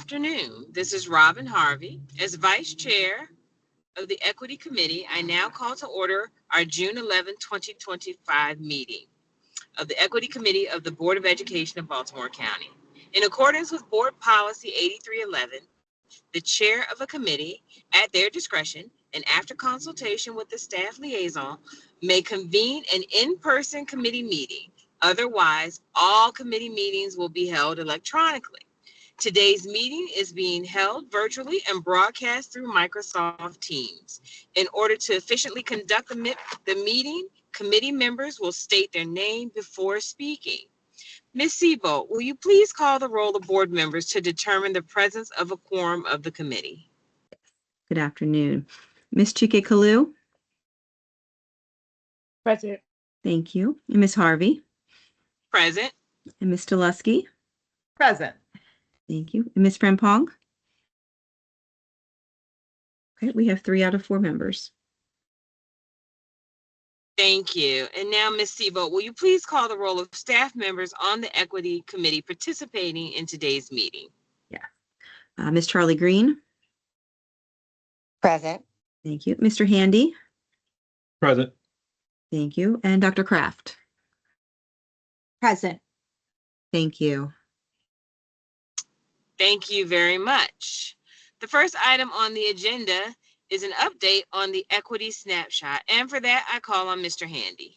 afternoon. This is Robin Harvey. As Vice Chair of the Equity Committee, I now call to order our June 11, 2025 meeting of the Equity Committee of the Board of Education of Baltimore County. In accordance with Board Policy 8311, the chair of a committee, at their discretion and after consultation with the staff liaison, may convene an in-person committee meeting. Otherwise, all committee meetings will be held electronically. Today's meeting is being held virtually and broadcast through Microsoft Teams. In order to efficiently conduct the meeting, committee members will state their name before speaking. Ms. Sebo, will you please call the roll of board members to determine the presence of a quorum of the committee? Good afternoon. Ms. Chike-Kalu? Present. Thank you. And Ms. Harvey? Present. And Ms. Delusky? Present. Thank you. And Ms. Frempong? Okay, we have 3 out of 4 members. Thank you. And now, Ms. Sebo, will you please call the roll of staff members on the Equity Committee participating in today's meeting? Yeah. Ms. Charlie Green? Present. Thank you. Mr. Handy? Present. Thank you. And Dr. Kraft? Present. Thank you. Thank you very much. The first item on the agenda is an update on the equity snapshot. And for that, I call on Mr. Handy.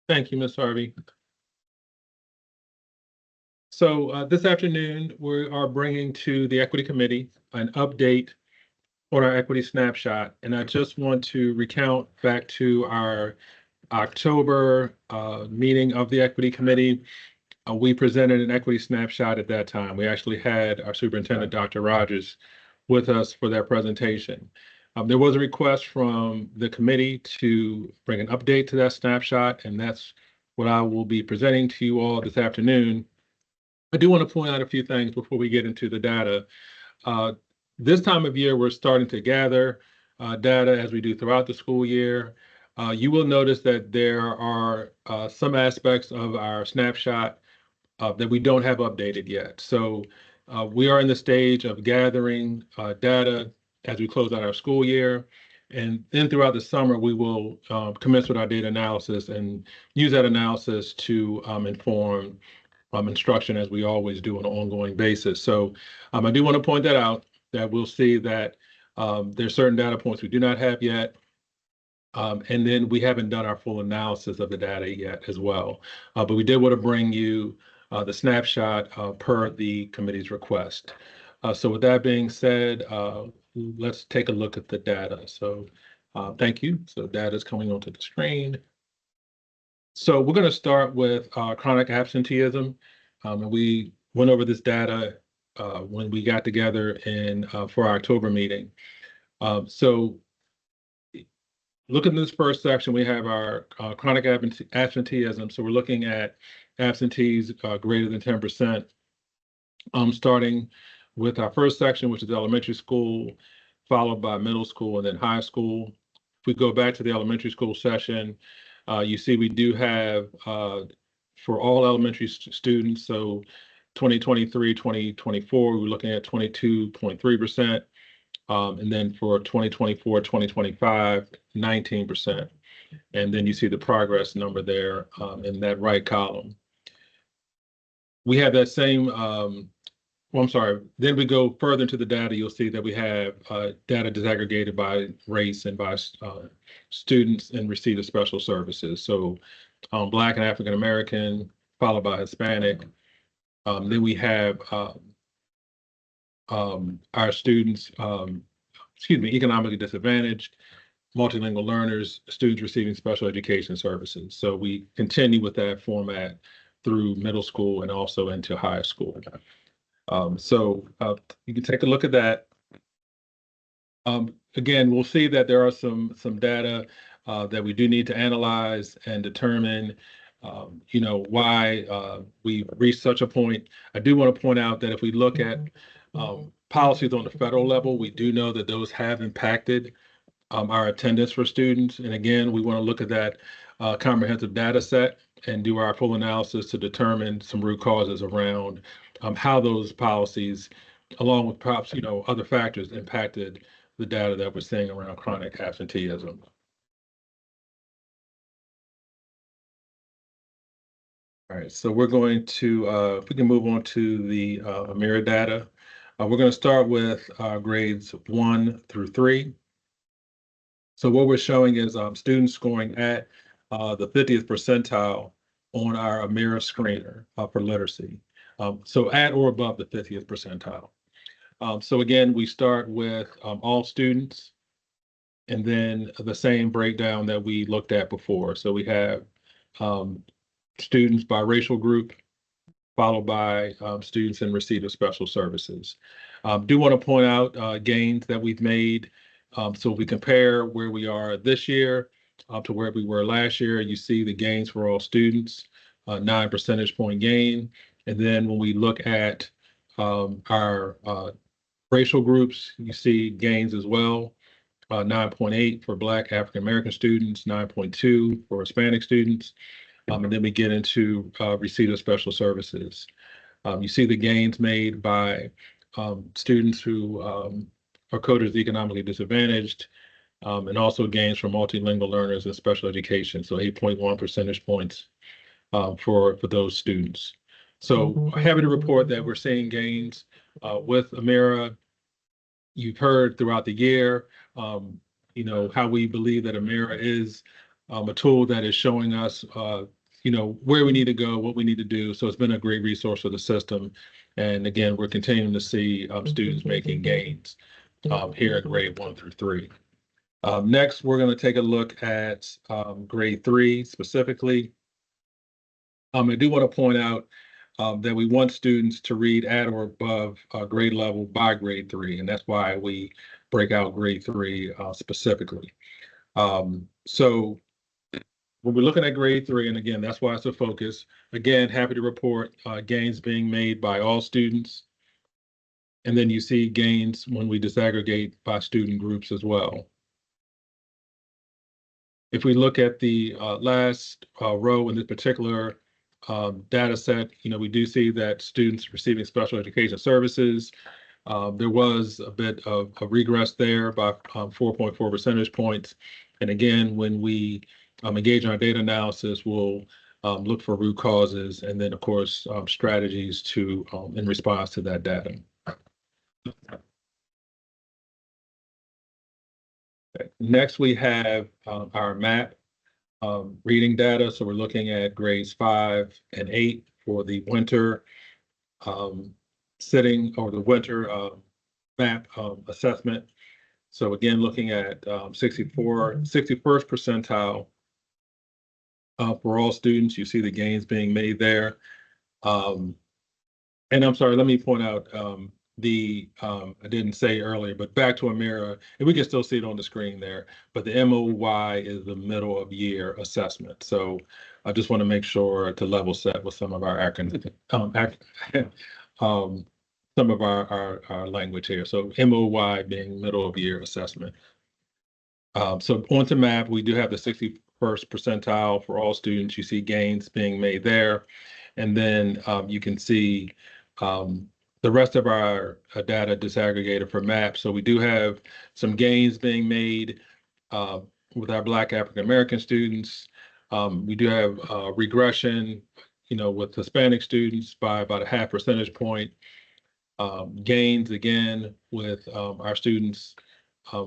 Thank you, Ms. Harvey. So this afternoon, we are bringing to the Equity Committee an update on our equity snapshot. And I just want to recount back to our October meeting of the Equity Committee. We presented an equity snapshot at that time. We actually had our superintendent, Dr. Rogers, with us for that presentation. There was a request from the committee to bring an update to that snapshot, and that's what I will be presenting to you all this afternoon. I do want to point out a few things before we get into the data. This time of year, we're starting to gather data as we do throughout the school year. You will notice that there are some aspects of our snapshot that we don't have updated yet. So we are in the stage of gathering data as we close out our school year. And then throughout the summer, we will commence with our data analysis and use that analysis to inform instruction as we always do on an ongoing basis. So I do want to point that out, that we'll see that there's certain data points we do not have yet. And then we haven't done our full analysis of the data yet as well. But we did want to bring you the snapshot per the committee's request. So with that being said, let's take a look at the data. So thank you. So data is coming onto the screen. So we're going to start with chronic absenteeism. And we went over this data when we got together for our October meeting. So look at this first section, we have our chronic absenteeism. So we're looking at absentees greater than 10%, starting with our first section, which is elementary school, followed by middle school and then high school. If we go back to the elementary school session, you see we do have for all elementary students, so 2023, 2024, we're looking at 22.3%. And then for 2024, 2025, 19%. And then you see the progress number there in that right column. We have that same, then we go further into the data, you'll see that we have data disaggregated by race and by students in receipt of special services. So Black and African American, followed by Hispanic. Then we have our students, economically disadvantaged, multilingual learners, students receiving special education services. So we continue with that format through middle school and also into high school. So you can take a look at that. Again, we'll see that there are some data that we do need to analyze and determine why we reached such a point. I do want to point out that if we look at policies on the federal level, we do know that those have impacted our attendance for students. And again, we want to look at that comprehensive data set and do our full analysis to determine some root causes around how those policies, along with perhaps, other factors impacted the data that we're seeing around chronic absenteeism. All right, so we're going to, if we can move on to the AMERA data. We're going to start with grades 1 through 3. So what we're showing is students scoring at the 50th percentile on our AMERA screener for literacy. So at or above the 50th percentile. So again, we start with all students, and then the same breakdown that we looked at before. So we have students by racial group, followed by students in receipt of special services. Do want to point out gains that we've made. So if we compare where we are this year to where we were last year, you see the gains for all students, 9 percentage point gain. And then when we look at our racial groups, you see gains as well, 9.8 for Black African-American students, 9.2 for Hispanic students. And then we get into receipt of special services. You see the gains made by students who are coded as economically disadvantaged, and also gains from multilingual learners in special education. So 8.1 percentage points for those students. So happy to report that we're seeing gains with AMERA. You've heard throughout the year, how we believe that AMERA is a tool that is showing us, where we need to go, what we need to do. So it's been a great resource for the system. And again, we're continuing to see students making gains here at grade 1 through 3. Next, we're going to take a look at grade 3 specifically. I do want to point out that we want students to read at or above grade level by grade 3, and that's why we break out grade 3 specifically. So when we're looking at grade 3, and again, that's why it's a focus, again, happy to report gains being made by all students. And then you see gains when we disaggregate by student groups as well. If we look at the last row in this particular data set, we do see that students receiving special education services, there was a bit of a regress there by 4.4 percentage points. And again, when we engage in our data analysis, we'll look for root causes and then, of course, strategies to in response to that data. Next, we have our MAP reading data. So we're looking at grades 5 and 8 for the winter sitting or the winter MAP assessment. So again, looking at 61st percentile for all students, you see the gains being made there. And I'm sorry, let me point out I didn't say earlier, but back to AMERA, and we can still see it on the screen there, but the MOY is the middle of year assessment. So I just want to make sure to level set with some of our some of our language here. So MOY being middle of year assessment. So on to MAP, we do have the 61st percentile for all students. You see gains being made there. And then you can see the rest of our data disaggregated for MAP. So we do have some gains being made with our Black African-American students. We do have regression, with Hispanic students by about a 0.5 percentage point. Gains again with our students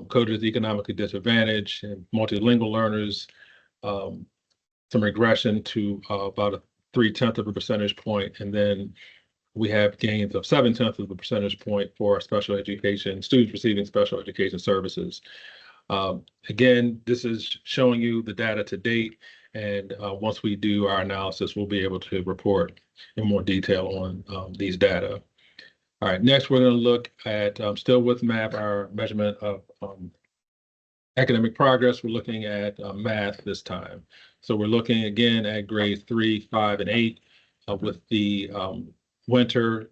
coded as economically disadvantaged and multilingual learners. Some regression to about a 0.3 percentage point, and then we have gains of 0.7 percentage point for our special education students receiving special education services. Again, this is showing you the data to date, and once we do our analysis, we'll be able to report in more detail on these data. All right, next we're going to look at, still with MAP, our measurement of academic progress. We're looking at math this time. So we're looking again at grades 3, 5, and 8 with the winter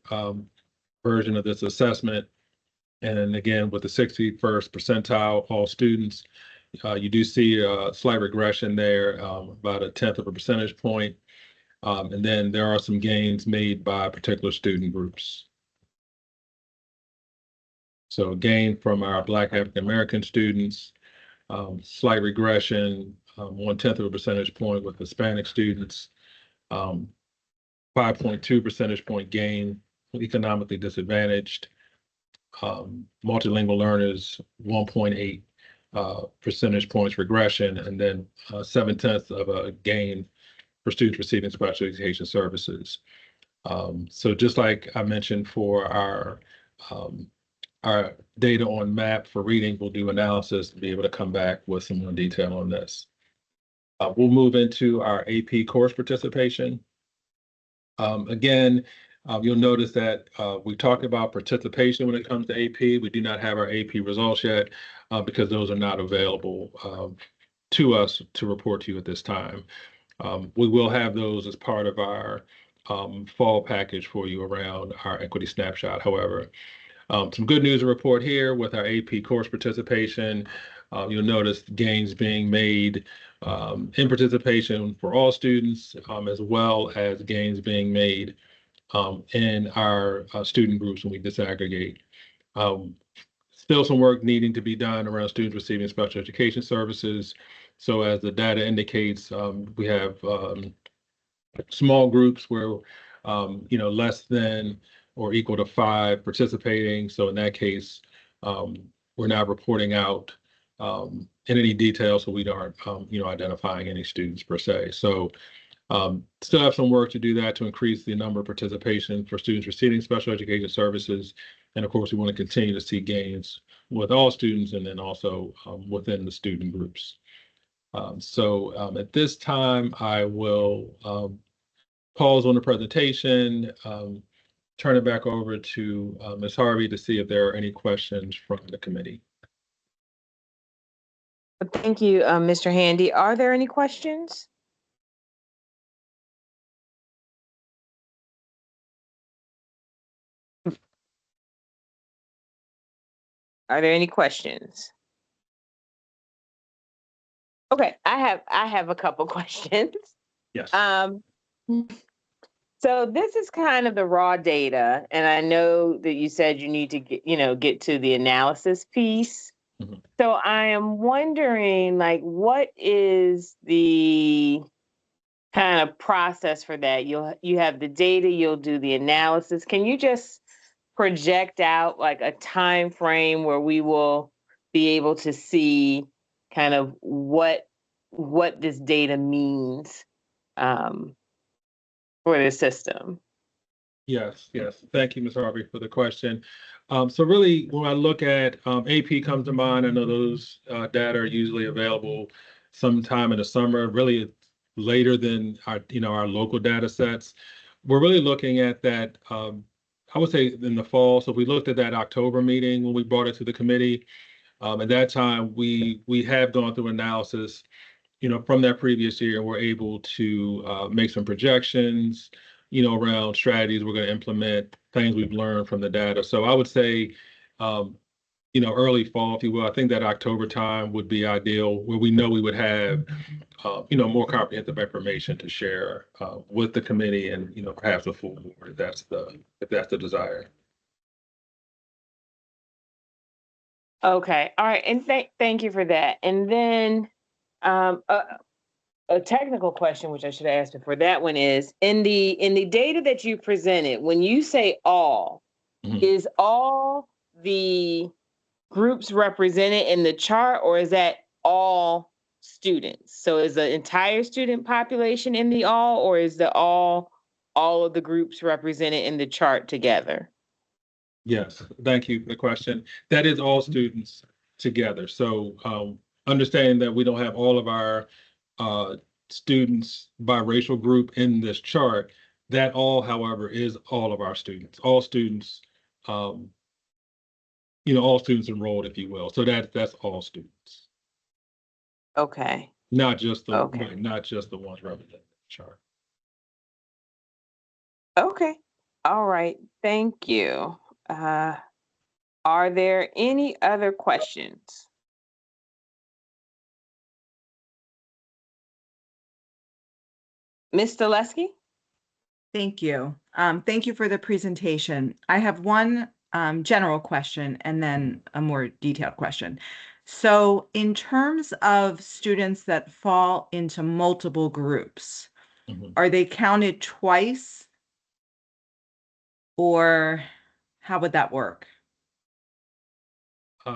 version of this assessment. And then again, with the 61st percentile, all students, you do see a slight regression there, about a 0.1 percentage point. And then there are some gains made by particular student groups. So gain from our Black African American students, slight regression, 1/10 of a percentage point with Hispanic students, 5.2 percentage point gain for economically disadvantaged, multilingual learners, 1.8 percentage points regression, and then 7/10 of a gain for students receiving special education services. So just like I mentioned for our data on MAP for reading, we'll do analysis to be able to come back with some more detail on this. We'll move into our AP course participation. Again, you'll notice that we talked about participation when it comes to AP. We do not have our AP results yet because those are not available to us to report to you at this time. We will have those as part of our fall package for you around our equity snapshot. However, some good news to report here with our AP course participation. You'll notice gains being made in participation for all students, as well as gains being made in our student groups when we disaggregate. Still some work needing to be done around students receiving special education services. So as the data indicates, we have small groups where, less than or equal to 5 participating. So in that case, we're not reporting out in any detail, so we aren't, identifying any students per se. So still have some work to do that to increase the number of participation for students receiving special education services. And of course, we want to continue to see gains with all students and then also within the student groups. At this time, I will pause on the presentation, turn it back over to Ms. Harvey to see if there are any questions from the committee. Thank you, Mr. Handy. Are there any questions? Are there any questions? Okay, I have a couple questions. Yes. So this is kind of the raw data, and I know that you said you need to get to the analysis piece. Mhm. So I am wondering, like, what is the kind of process for that? You have the data, you'll do the analysis. Can you just project out like a time frame where we will be able to see kind of what this data means for the system? Yes. Thank you, Ms. Harvey, for the question. So really, when I look at AP comes to mind, I know those data are usually available sometime in the summer, really later than our local data sets. We're really looking at that, I would say in the fall. So we looked at that October meeting when we brought it to the committee. At that time, we have gone through analysis, from that previous year, and we're able to make some projections, around strategies we're going to implement, things we've learned from the data. So I would say, early fall, if you will. I think that October time would be ideal, where we know we would have, more comprehensive information to share with the committee and, perhaps the full board, if that's the desire. Okay, all right, and thank you for that. And then a technical question, which I should have asked before that one, is in the data that you presented, when you say all, Mhm. is all the groups represented in the chart, or is that all students? So is the entire student population in the all, or is the all of the groups represented in the chart together? Yes, thank you for the question. That is all students together. So understanding that we don't have all of our students by racial group in this chart, that all, however, is all of our students. All students, all students enrolled, if you will. So that's all students, Okay. not just the Okay. not just the ones represented in the chart. Okay. All right. Thank you. Are there any other questions? Ms. Stileski? Thank you. Thank you for the presentation. I have one general question and then a more detailed question. So in terms of students that fall into multiple groups, Mhm. are they counted twice? Or how would that work?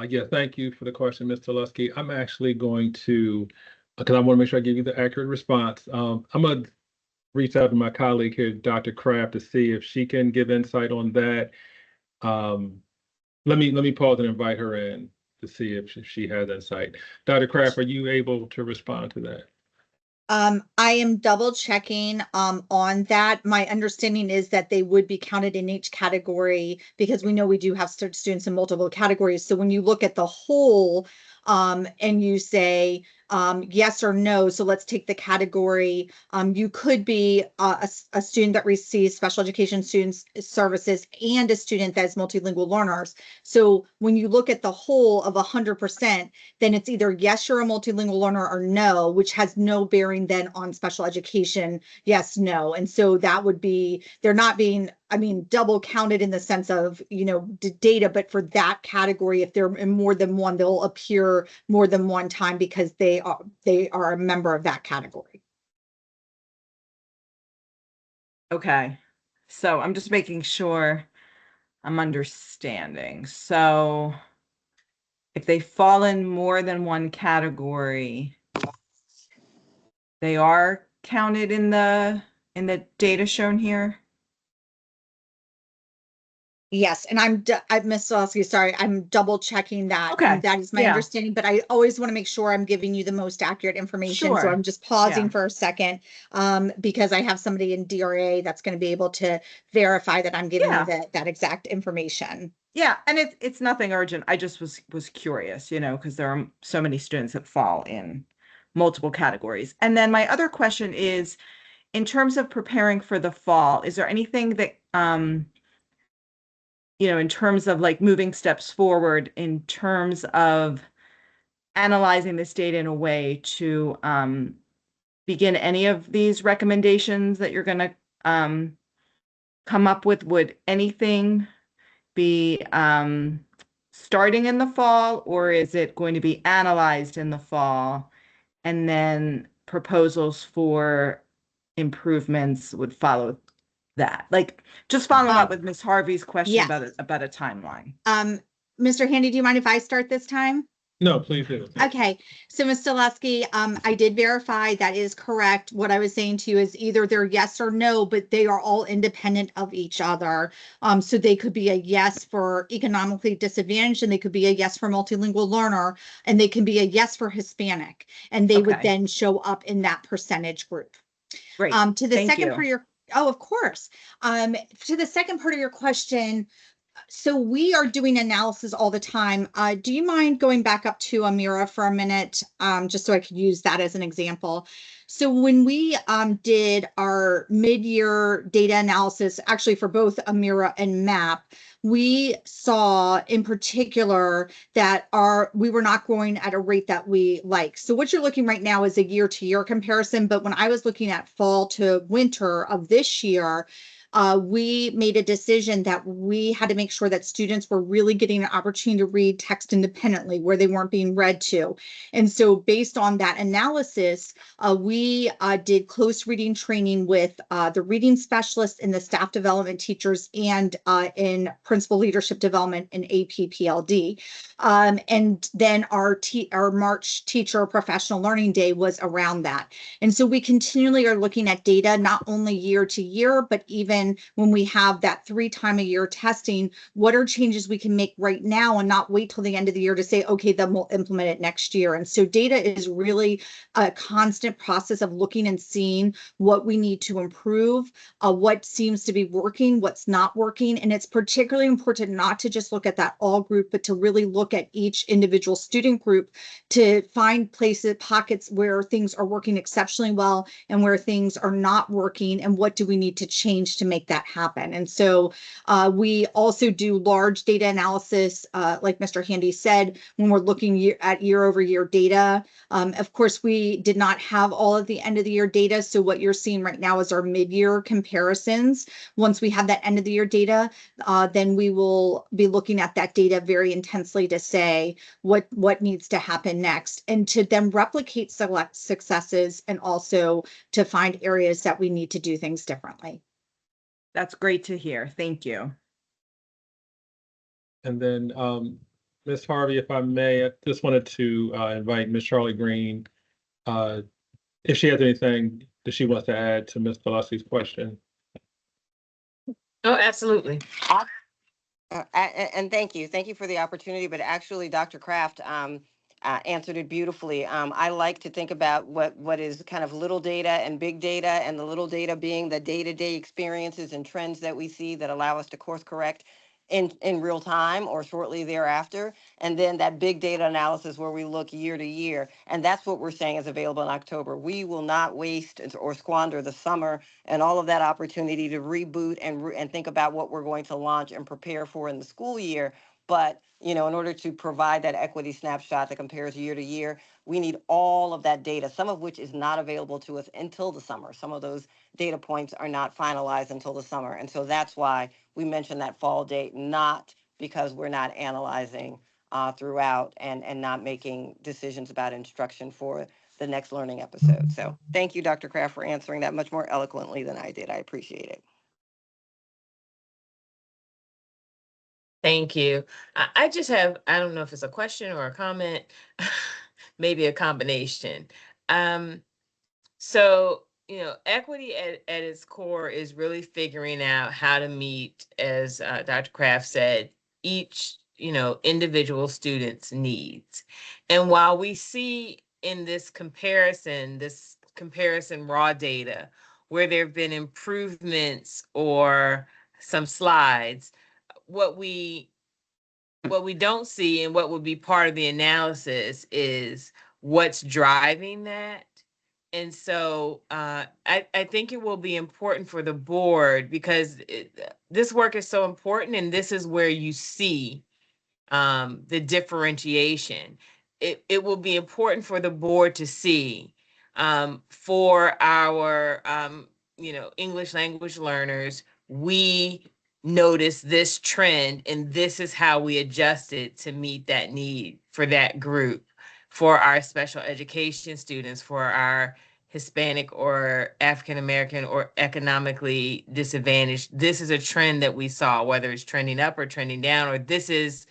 Yeah, thank you for the question, Mr. Lusky. I'm actually going to, because I want to make sure I give you the accurate response. I'm going to reach out to my colleague here, Dr. Kraft, to see if she can give insight on that. Let me pause and invite her in to see if she has insight. Dr. Kraft, are you able to respond to that? I am double checking on that. My understanding is that they would be counted in each category because we know we do have students in multiple categories. So when you look at the whole and you say yes or no, so let's take the category. You could be a student that receives special education students services and a student that is multilingual learners. So when you look at the whole of 100%, then it's either yes, you're a multilingual learner or no, which has no bearing then on special education, yes, no. And so that would be, they're not being, I mean, double counted in the sense of, data, but for that category, if they're in more than one, they'll appear more than one time because they are a member of that category. Okay. So I'm just making sure I'm understanding. So if they fall in more than one category, they are counted in the data shown here? Yes, and I'm Ms. Solosky, sorry, I'm double checking that. Okay, That is my yeah. understanding, but I always want to make sure I'm giving you the most accurate information. So Sure, I'm just pausing yeah. for a second because I have somebody in DRA that's going to be able to verify that I'm giving you Yeah. that exact information. Yeah, and it's nothing urgent. I just was curious, because there are so many students that fall in multiple categories. And then my other question is, in terms of preparing for the fall, is there anything that in terms of like moving steps forward, in terms of analyzing this data in a way to begin any of these recommendations that you're going to come up with? Would anything be starting in the fall, or is it going to be analyzed in the fall and then proposals for improvements would follow that? Like, just following up with Ms. Harvey's question Yes. about a timeline. Mr. Handy, do you mind if I start this time? No, please do. Okay, so Ms. Stileski, I did verify that is correct. What I was saying to you is either they're yes or no, but they are all independent of each other. So they could be a yes for economically disadvantaged, and they could be a yes for multilingual learner, and they can be a yes for Hispanic, and they would Okay. then show up in that percentage group. Great. To the Thank second you. part of your, oh, of course. To the second part of your question, so we are doing analysis all the time. Do you mind going back up to Amira for a minute, just so I could use that as an example? So when we did our mid-year data analysis, actually for both Amira and MAP, we saw in particular that we were not growing at a rate that we like. So what you're looking right now is a year-to-year comparison, but when I was looking at fall to winter of this year, we made a decision that we had to make sure that students were really getting an opportunity to read text independently where they weren't being read to. And so based on that analysis, we did close reading training with the reading specialists and the staff development teachers and in principal leadership development and APPLD. And then our March teacher professional learning day was around that. And so we continually are looking at data, not only year to year, but even when we have that 3 times a year testing, what are changes we can make right now and not wait till the end of the year to say, okay, then we'll implement it next year. And so data is really a constant process of looking and seeing what we need to improve, what seems to be working, what's not working. And it's particularly important not to just look at that all group, but to really look at each individual student group to find pockets where things are working exceptionally well and where things are not working, and what do we need to change to make that happen. And so we also do large data analysis, like Mr. Handy said, when we're looking at year-over-year data. Of course, we did not have all of the end of the year data. So what you're seeing right now is our mid-year comparisons. Once we have that end of the year data, then we will be looking at that data very intensely to say what needs to happen next, and to then replicate select successes, and also to find areas that we need to do things differently. That's great to hear. Thank you. And then, Ms. Harvey, if I may, I just wanted to invite Ms. Charlie Green, if she has anything that she wants to add to Ms. Pelosi's question. Oh, absolutely. And thank you. Thank you for the opportunity. But actually, Dr. Kraft answered it beautifully. I like to think about what is kind of little data and big data, and the little data being the day-to-day experiences and trends that we see that allow us to course correct in real time or shortly thereafter. And then that big data analysis where we look year to year. And that's what we're saying is available in October. We will not waste or squander the summer and all of that opportunity to reboot and think about what we're going to launch and prepare for in the school year. But, you know, in order to provide that equity snapshot that compares year to year, we need all of that data, some of which is not available to us until the summer. Some of those data points are not finalized until the summer. And so that's why we mentioned that fall date, not because we're not analyzing throughout and not making decisions about instruction for the next learning episode. So thank you, Dr. Kraft, for answering that much more eloquently than I did. I appreciate it. Thank you. I just have, I don't know if it's a question or a comment, maybe a combination. So, you know, equity at its core is really figuring out how to meet, as Dr. Kraft said, each, you know, individual student's needs. And while we see in this comparison raw data, where there have been improvements or some slides, what we don't see and what would be part of the analysis is what's driving that. And so I think it will be important for the board, because this work is so important, and this is where you see the differentiation. It will be important for the board to see for our you know, English language learners, we notice this trend, and this is how we adjusted to meet that need for that group. For our special education students, for our Hispanic or African American or economically disadvantaged, this is a trend that we saw, whether it's trending up or trending down, or this is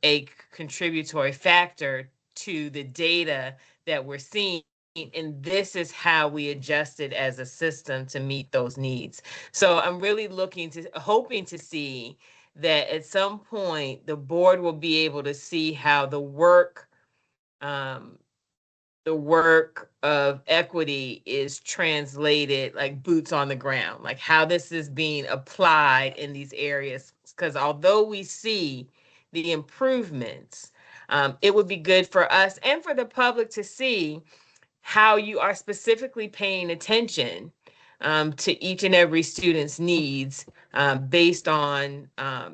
a contributory factor to the data that we're seeing. And this is how we adjusted as a system to meet those needs. So I'm really hoping to see that at some point the board will be able to see how the work of equity is translated, like boots on the ground, like how this is being applied in these areas. Because although we see the improvements, it would be good for us and for the public to see how you are specifically paying attention to each and every student's needs based on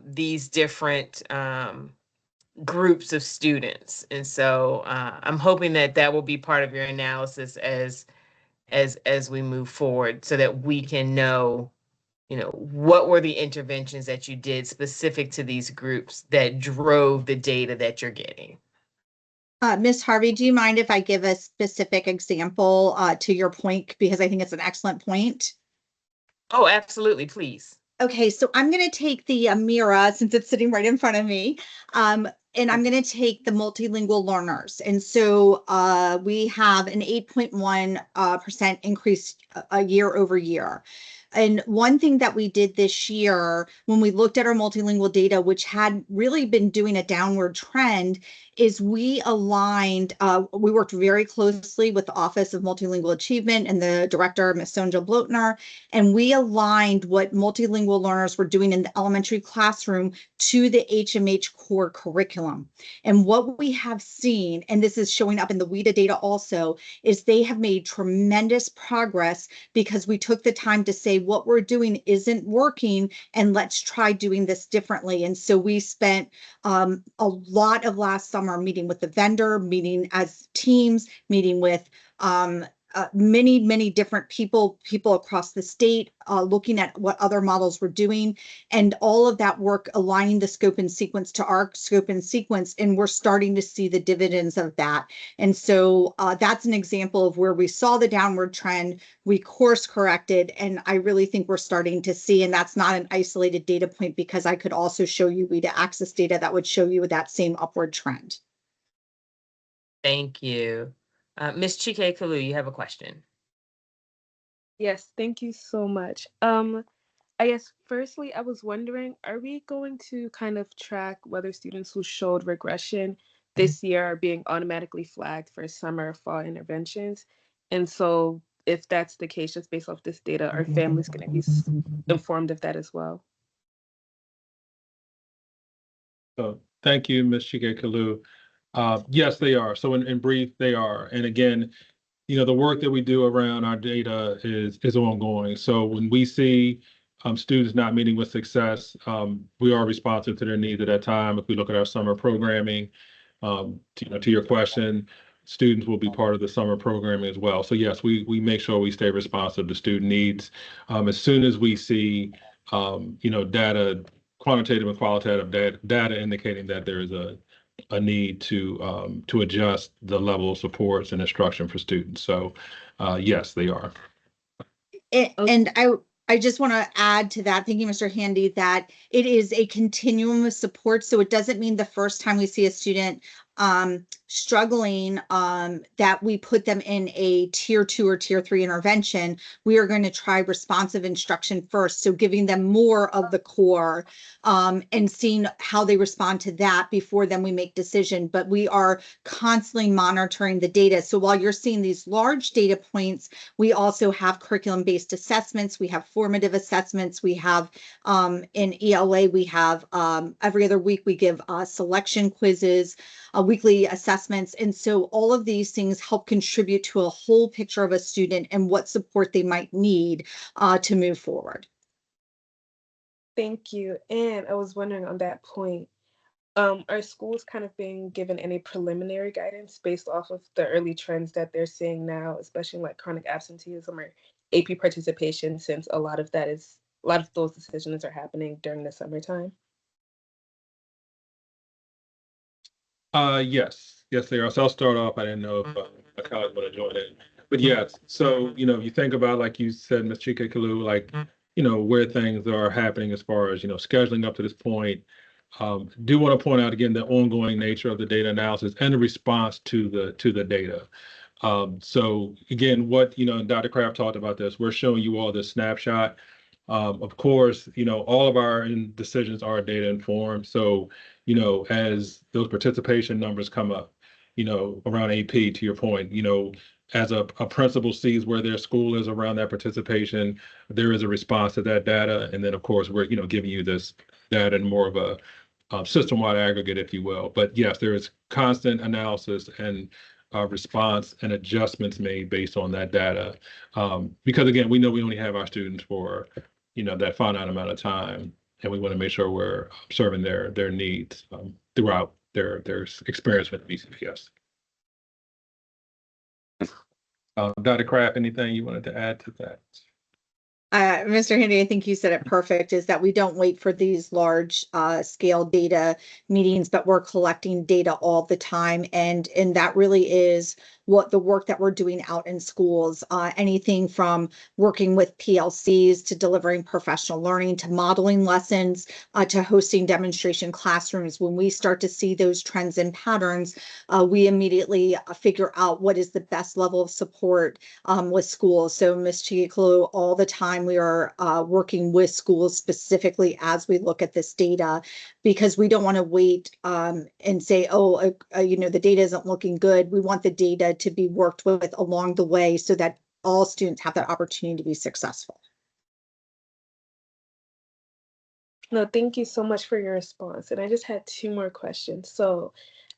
these different groups of students. And so I'm hoping that that will be part of your analysis as we move forward, so that we can know, you know, what were the interventions that you did specific to these groups that drove the data that you're getting. Ms. Harvey, do you mind if I give a specific example to your point? Because I think it's an excellent point. Oh, absolutely, please. Okay, so I'm going to take the Mira, since it's sitting right in front of me, and I'm going to take the multilingual learners. And so we have an 8.1% increase year over year. And one thing that we did this year when we looked at our multilingual data, which had really been doing a downward trend, is we aligned, we worked very closely with the Office of Multilingual Achievement and the director, Ms. Sonja Blotner, and we aligned what multilingual learners were doing in the elementary classroom to the HMH core curriculum. And what we have seen, and this is showing up in the WIDA data also, is they have made tremendous progress, because we took the time to say, what we're doing isn't working, and let's try doing this differently. And so we spent a lot of last summer meeting with the vendor, meeting as teams, meeting with many different people across the state, looking at what other models were doing, and all of that work aligning the scope and sequence to our scope and sequence. And we're starting to see the dividends of that. And so that's an example of where we saw the downward trend, we course corrected, and I really think we're starting to see, and that's not an isolated data point, because I could also show you WIDA access data that would show you that same upward trend. Thank you. Ms. Chike Kalu, you have a question. Yes, thank you so much. I guess firstly, I was wondering, are we going to kind of track whether students who showed regression this year are being automatically flagged for summer or fall interventions? And so if that's the case, just based off this data, are families going to be informed of that as well? So thank you, Ms. Chike Kalu. Yes, they are. So in brief, they are. And again, the work that we do around our data is ongoing. So when we see students not meeting with success, we are responsive to their needs at that time. If we look at our summer programming, to your question, students will be part of the summer programming as well. So yes, we make sure we stay responsive to student needs. As soon as we see, data, quantitative and qualitative data indicating that there is a need to adjust the level of supports and instruction for students. So yes, they are. And I just want to add to that, thank you, Mr. Handy, that it is a continuum of support. So it doesn't mean the first time we see a student struggling that we put them in a tier 2 or tier 3 intervention. We are going to try responsive instruction first, so giving them more of the core and seeing how they respond to that before then we make decision. But we are constantly monitoring the data. So while you're seeing these large data points, we also have curriculum-based assessments, we have formative assessments, we have in ELA, we have every other week we give selection quizzes, weekly assessments. And so all of these things help contribute to a whole picture of a student and what support they might need to move forward. Thank you. And I was wondering on that point, are schools kind of being given any preliminary guidance based off of the early trends that they're seeing now, especially like chronic absenteeism or AP participation, since a lot of those decisions are happening during the summertime? Yes, they are. So I'll start off. I didn't know if my colleagues want to join in, but yes. So you think about, like you said, Ms. Chike Kalu, like where things are happening as far as scheduling up to this point. Do want to point out again the ongoing nature of the data analysis and the response to the data. So again, what Dr. Kraft talked about this. We're showing you all this snapshot. Of course, all of our decisions are data informed. So, as those participation numbers come up, around AP, to your point, as a principal sees where their school is around that participation, there is a response to that data. And then, of course, we're, giving you this data in more of a system-wide aggregate, if you will. But yes, there is constant analysis and response and adjustments made based on that data. Because again, we know we only have our students for that finite amount of time, and we want to make sure we're serving their needs throughout their experience with BCPS. Dr. Kraft, anything you wanted to add to that? Mr. Handy, I think you said it perfect, is that we don't wait for these large scale data meetings, but we're collecting data all the time. And that really is what the work that we're doing out in schools, anything from working with PLCs to delivering professional learning to modeling lessons to hosting demonstration classrooms. When we start to see those trends and patterns, we immediately figure out what is the best level of support with schools. So Ms. Chiklu, all the time we are working with schools specifically as we look at this data, because we don't want to wait and say, the data isn't looking good. We want the data to be worked with along the way so that all students have that opportunity to be successful. No, thank you so much for your response. And I just had 2 more questions. So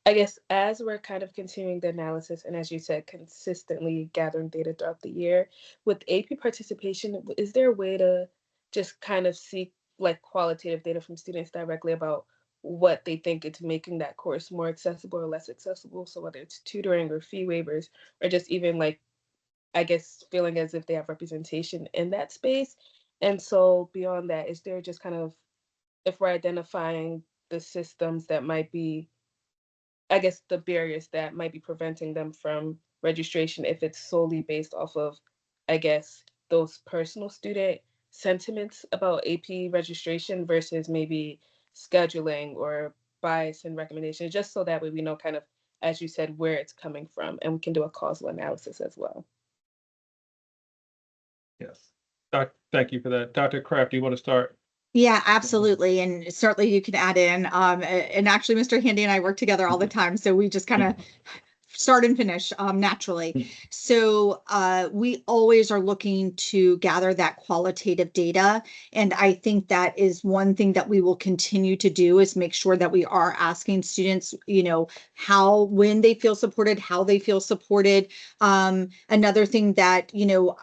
I guess as we're kind of continuing the analysis and as you said, consistently gathering data throughout the year, with AP participation, is there a way to just kind of seek like qualitative data from students directly about what they think it's making that course more accessible or less accessible? So whether it's tutoring or fee waivers, or just even like, I guess, feeling as if they have representation in that space. And so beyond that, is there just kind of, if we're identifying the systems that might be, I guess, the barriers that might be preventing them from registration, if it's solely based off of, I guess, those personal student sentiments about AP registration versus maybe scheduling or bias and recommendation, just so that way we know kind of, as you said, where it's coming from and we can do a causal analysis as well. Yes. Thank you for that. Dr. Kraft, do you want to start? Yeah, absolutely. And certainly you can add in, and actually Mr. Handy and I work together all the time. So we just kind of start and finish naturally. So we always are looking to gather that qualitative data. And I think that is one thing that we will continue to do, is make sure that we are asking students, how, when they feel supported, how they feel supported. Another thing that,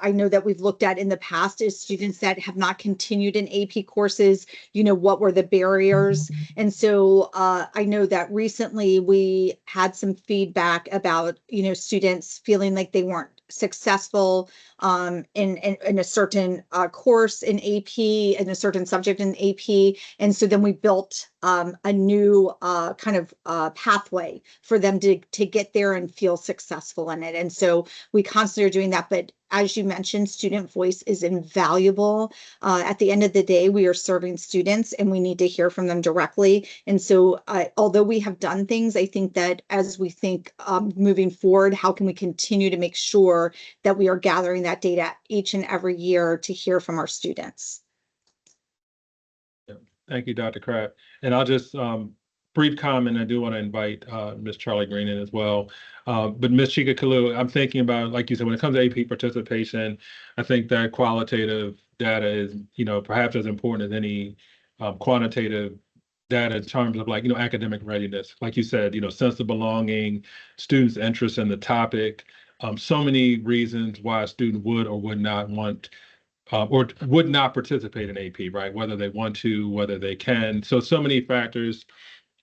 I know that we've looked at in the past is students that have not continued in AP courses, what were the barriers? And so I know that recently we had some feedback about, students feeling like they weren't successful in a certain course in AP, in a certain subject in AP. And so then we built a new kind of pathway for them to get there and feel successful in it. And so we constantly are doing that. But as you mentioned, student voice is invaluable. At the end of the day, we are serving students and we need to hear from them directly. And so although we have done things, I think that as we think moving forward, how can we continue to make sure that we are gathering that data each and every year to hear from our students? Thank you, Dr. Kraft. And I'll just brief comment. I do want to invite Ms. Charlie Green in as well. But Ms. Chika Kalu, I'm thinking about, like you said, when it comes to AP participation, I think that qualitative data is, perhaps as important as any quantitative data in terms of academic readiness. Like you said, sense of belonging, students' interest in the topic, so many reasons why a student would or would not want or would not participate in AP, right? Whether they want to, whether they can. So many factors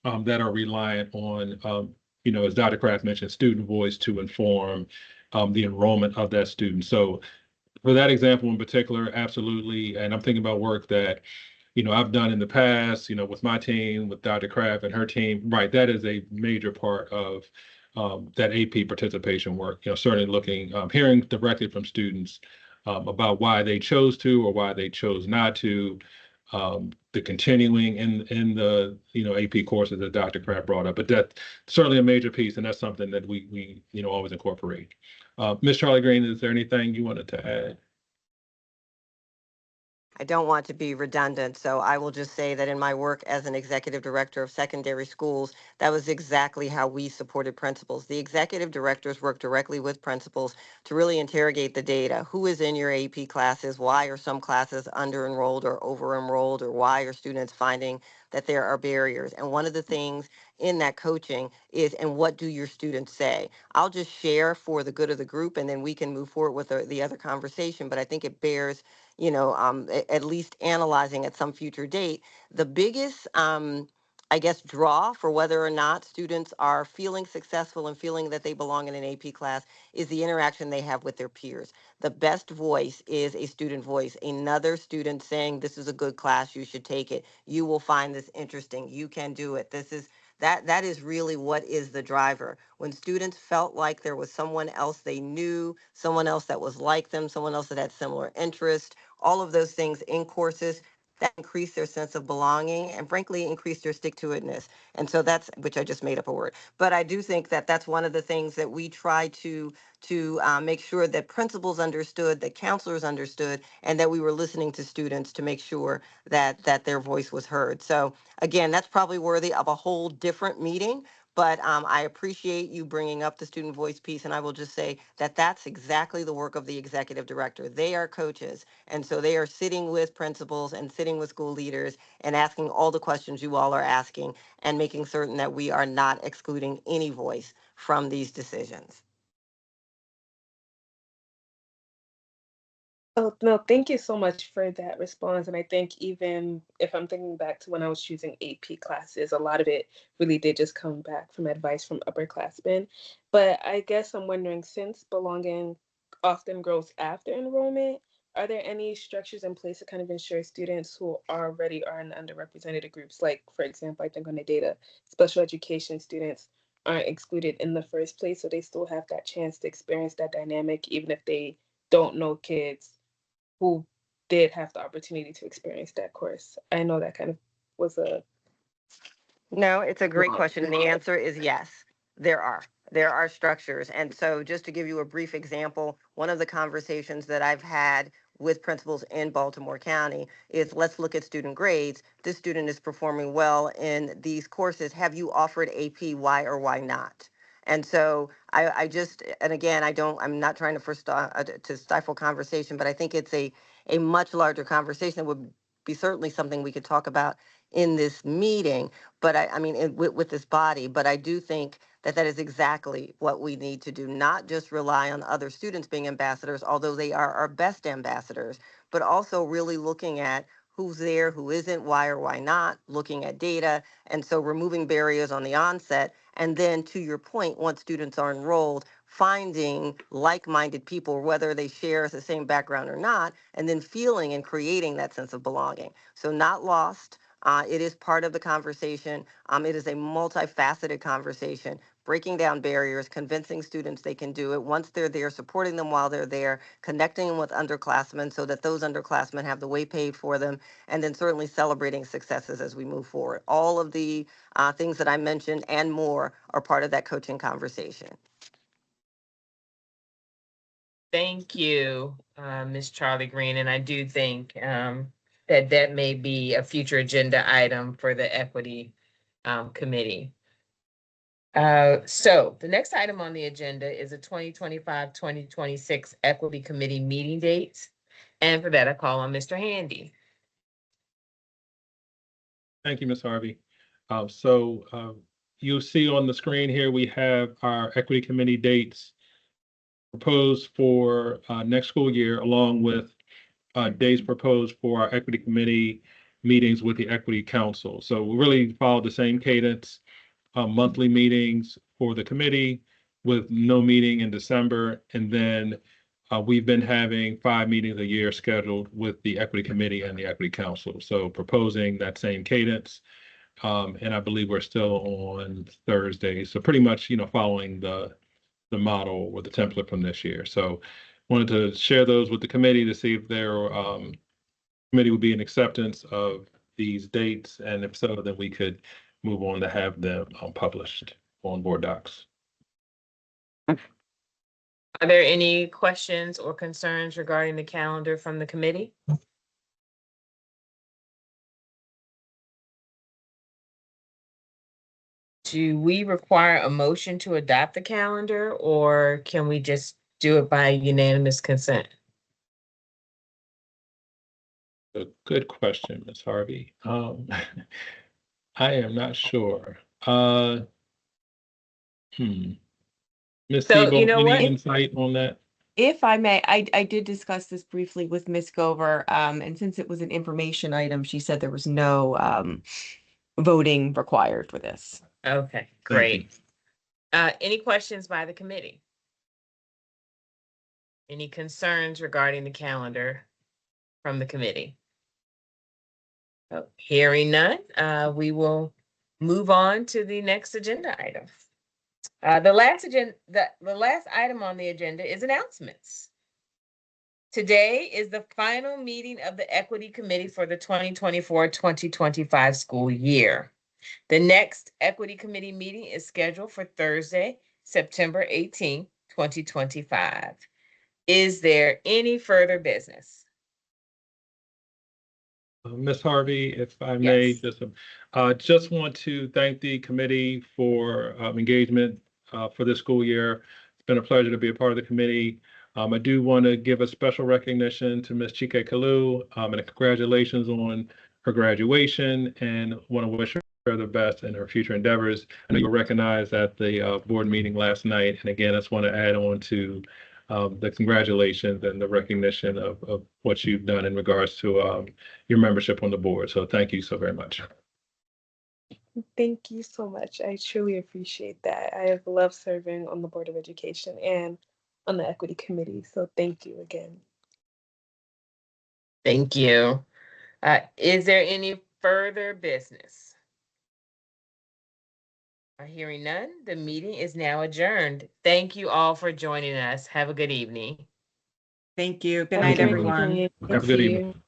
that are reliant on, as Dr. Kraft mentioned, student voice to inform the enrollment of that student. So for that example in particular, absolutely. And I'm thinking about work that, I've done in the past, with my team, with Dr. Kraft and her team, right? That is a major part of that AP participation work, certainly looking, hearing directly from students about why they chose to or why they chose not to, the continuing in the AP courses that Dr. Kraft brought up. But that's certainly a major piece, and that's something that we always incorporate. Ms. Charlie Green, is there anything you wanted to add? I don't want to be redundant, so I will just say that in my work as an executive director of secondary schools, that was exactly how we supported principals. The executive directors work directly with principals to really interrogate the data. Who is in your AP classes? Why are some classes under-enrolled or over-enrolled? Or why are students finding that there are barriers? And one of the things in that coaching is, and what do your students say? I'll just share for the good of the group, and then we can move forward with the other conversation, but I think it bears at least analyzing at some future date. The biggest, I guess, draw for whether or not students are feeling successful and feeling that they belong in an AP class is the interaction they have with their peers. The best voice is a student voice. Another student saying, this is a good class, you should take it. You will find this interesting. You can do it. That is really what is the driver. When students felt like there was someone else they knew, someone else that was like them, someone else that had similar interests, all of those things in courses, that increase their sense of belonging and frankly increase their stick-to-itness. And so that's, which I just made up a word, but I do think that that's one of the things that we try to make sure that principals understood, that counselors understood, and that we were listening to students to make sure that their voice was heard. So again, that's probably worthy of a whole different meeting, But I appreciate you bringing up the student voice piece, and I will just say that that's exactly the work of the executive director. They are coaches, and so they are sitting with principals and sitting with school leaders and asking all the questions you all are asking and making certain that we are not excluding any voice from these decisions. Oh, no, thank you so much for that response. And I think even if I'm thinking back to when I was choosing AP classes, a lot of it really did just come back from advice from upperclassmen. But I guess I'm wondering, since belonging often grows after enrollment, are there any structures in place to kind of ensure students who already are in underrepresented groups, like, for example, I think on the data, special education students aren't excluded in the first place, so they still have that chance to experience that dynamic, even if they don't know kids who did have the opportunity to experience that course? I know that kind of was a No, it's a great lot. question, and the answer is yes. There are. There are structures. And so, just to give you a brief example, one of the conversations that I've had with principals in Baltimore County is, let's look at student grades. This student is performing well in these courses. Have you offered AP? Why or why not? And so I just, and again, I'm not trying to stifle conversation, but I think it's a much larger conversation that would be certainly something we could talk about in this meeting. But I mean, with this body, but I do think that that is exactly what we need to do, not just rely on other students being ambassadors, although they are our best ambassadors, but also really looking at who's there, who isn't, why or why not, looking at data. And so removing barriers on the onset. And then to your point, once students are enrolled, finding like-minded people, whether they share the same background or not, and then feeling and creating that sense of belonging. So not lost. It is part of the conversation. It is a multifaceted conversation, breaking down barriers, convincing students they can do it once they're there, supporting them while they're there, connecting them with underclassmen so that those underclassmen have the way paid for them, and then certainly celebrating successes as we move forward. All of the things that I mentioned and more are part of that coaching conversation. Thank you, Ms. Charlie Green, and I do think that that may be a future agenda item for the Equity Committee. So the next item on the agenda is a 2025-2026 Equity Committee meeting dates. And for that, I call on Mr. Handy. Thank you, Ms. Harvey. You'll see on the screen here, we have our Equity Committee dates proposed for next school year, along with days proposed for our Equity Committee meetings with the Equity Council. So we really follow the same cadence, monthly meetings for the committee with no meeting in December. And then we've been having 5 meetings a year scheduled with the Equity Committee and the Equity Council. So proposing that same cadence. And I believe we're still on Thursday. So pretty much, following the model or the template from this year. So wanted to share those with the committee to see if their committee would be in acceptance of these dates. And if so, then we could move on to have them published on board docs. Are there any questions or concerns regarding the calendar from the committee? Do we require a motion to adopt the calendar, or can we just do it by unanimous consent? A good question, Ms. Harvey. I am not sure. Ms. So, Siebel, you know any what? insight on that? If I may, I did discuss this briefly with Ms. Gover, and since it was an information item, she said there was no voting required for this. Okay, Thank great. Any questions by the committee? Any concerns regarding the calendar from the committee? Oh, hearing none, we will move on to the next agenda item. The last item on the agenda is announcements. Today is the final meeting of the Equity Committee for the 2024-2025 school year. The next Equity Committee meeting is scheduled for Thursday, September 18, 2025. Is there any further business? Ms. Harvey, if I may, Yes. just want to thank the committee for engagement for this school year. It's been a pleasure to be a part of the committee. I do want to give a special recognition to Ms. Chike Kalu and congratulations on her graduation, and want to wish her the best in her future endeavors. I know you were recognized at the board meeting last night, and again, I just want to add on to the congratulations and the recognition of what you've done in regards to your membership on the board. So thank you so very much. Thank you so much. I truly appreciate that. I have loved serving on the Board of Education and on the Equity Committee. So thank you again. Thank you. Is there any further business? Hearing none, the meeting is now adjourned. Thank you all for joining us. Have a good evening. Thank you. Good Have a night, you. great everyone. evening. Have a good evening. Thank you.